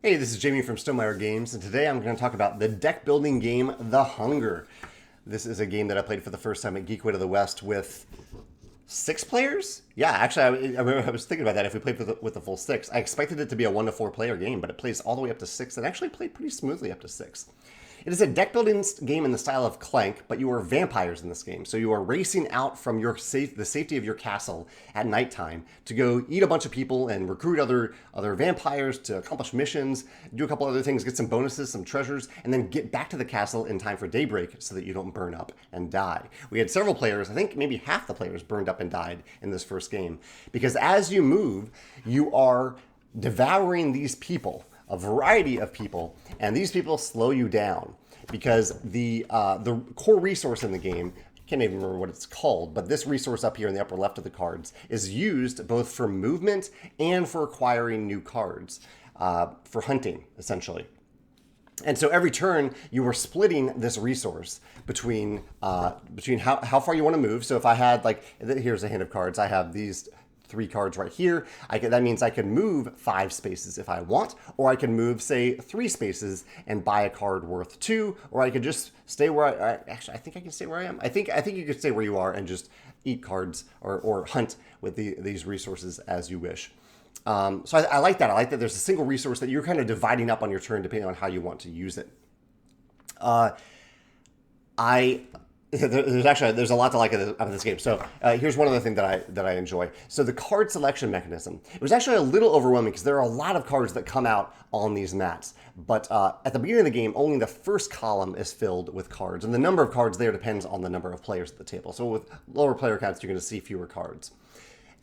Hey, this is Jamey from Stonemaier Games, and today I'm going to talk about the deck building game, The Hunger. This is a game that I played for the first time at Geekway to the West with 6 players? Yeah, actually, I was thinking about that if we played with the full 6. I expected it to be a 1 to 4 player game, but it plays all the way up to 6, and actually played pretty smoothly up to 6. It is a deck building game in the style of Clank, but you are vampires in this game. So you are racing out from the safety of your castle at nighttime to go eat a bunch of people and recruit other vampires to accomplish missions, do a couple other things, get some bonuses, some treasures, and then get back to the castle in time for daybreak so that you don't burn up and die. We had several players, I think maybe half the players burned up and died in this first game, because as you move, you are devouring these people, a variety of people, and these people slow you down because the core resource in the game, I can't even remember what it's called, but this resource up here in the upper left of the cards is used both for movement and for acquiring new cards, for hunting, essentially. And so every turn, you are splitting this resource between how far you want to move. So if I had, like, here's a hand of cards. I have these 3 cards right here. That means I can move 5 spaces if I want, or I can move, say, 3 spaces and buy a card worth 2, or I could just stay where actually, I think I can stay where I am. I think you could stay where you are and just eat cards or hunt with these resources as you wish. So I like that. I like that there's a single resource that you're kind of dividing up on your turn depending on how you want to use it. There's a lot to like about this game. So here's one other thing that I enjoy. So the card selection mechanism. It was actually a little overwhelming because there are a lot of cards that come out on these mats. But at the beginning of the game, only the first column is filled with cards. And the number of cards there depends on the number of players at the table. So with lower player counts, you're going to see fewer cards.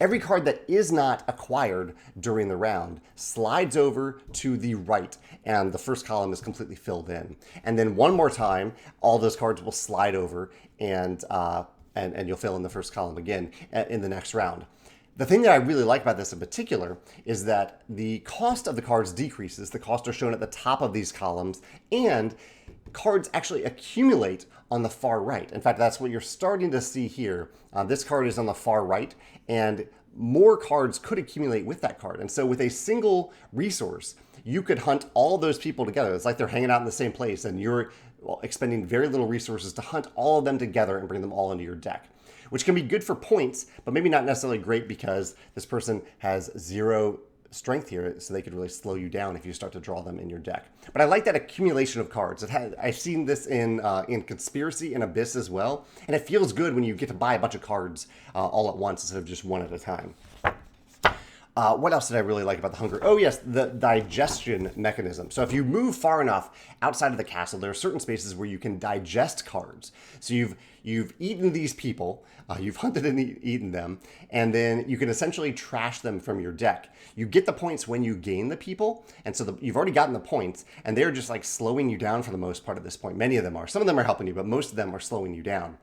Every card that is not acquired during the round slides over to the right, and the first column is completely filled in. And then one more time, all those cards will slide over, and you'll fill in the first column again in the next round. The thing that I really like about this in particular is that the cost of the cards decreases. The costs are shown at the top of these columns, and cards actually accumulate on the far right. In fact, that's what you're starting to see here. This card is on the far right, and more cards could accumulate with that card. And so with a single resource, you could hunt all those people together. It's like they're hanging out in the same place, and you're expending very little resources to hunt all of them together and bring them all into your deck, which can be good for points, but maybe not necessarily great because this person has 0 strength here, so they could really slow you down if you start to draw them in your deck. But I like that accumulation of cards. I've seen this in Conspiracy and Abyss as well, and it feels good when you get to buy a bunch of cards all at once instead of just one at a time. What else did I really like about the Hunger? Oh yes, the digestion mechanism. So if you move far enough outside of the castle, there are certain spaces where you can digest cards. So you've eaten these people, you've hunted and eaten them, and then you can essentially trash them from your deck. You get the points when you gain the people, and so you've already gotten the points, and they're just like slowing you down for the most part at this point. Many of them are. Some of them are helping you, but most of them are slowing you down.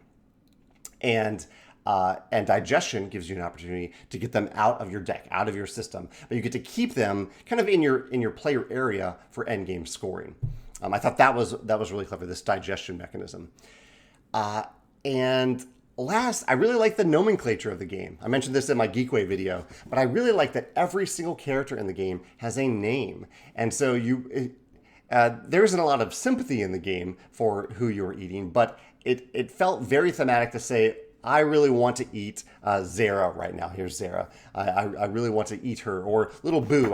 And digestion gives you an opportunity to get them out of your deck, out of your system, but you get to keep them kind of in your player area for endgame scoring. I thought that was really clever, this digestion mechanism. And last, I really like the nomenclature of the game. I mentioned this in my Geekway video, but I really like that every single character in the game has a name, and so there isn't a lot of sympathy in the game for who you're eating, but it felt very thematic to say, I really want to eat Zara right now. Here's Zara. I really want to eat her. Or little Boo.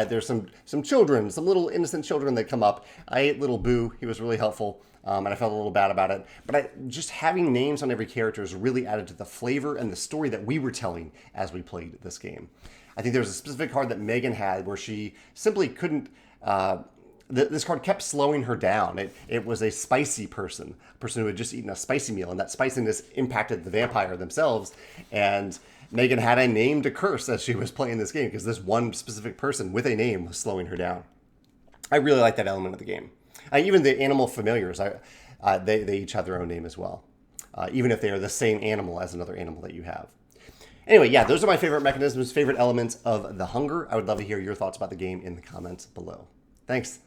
There's some children, some little innocent children that come up. I ate little Boo. He was really helpful, and I felt a little bad about it. But just having names on every character is really added to the flavor and the story that we were telling as we played this game. I think there was a specific card that Megan had where she simply couldn't... this card kept slowing her down. It was a spicy person, a person who had just eaten a spicy meal, and that spiciness impacted the vampire themselves. And Megan had a name to curse as she was playing this game because this one specific person with a name was slowing her down. I really like that element of the game. Even the animal familiars, they each have their own name as well, even if they are the same animal as another animal that you have. Anyway, yeah, those are my favorite mechanisms, favorite elements of The Hunger. I would love to hear your thoughts about the game in the comments below. Thanks.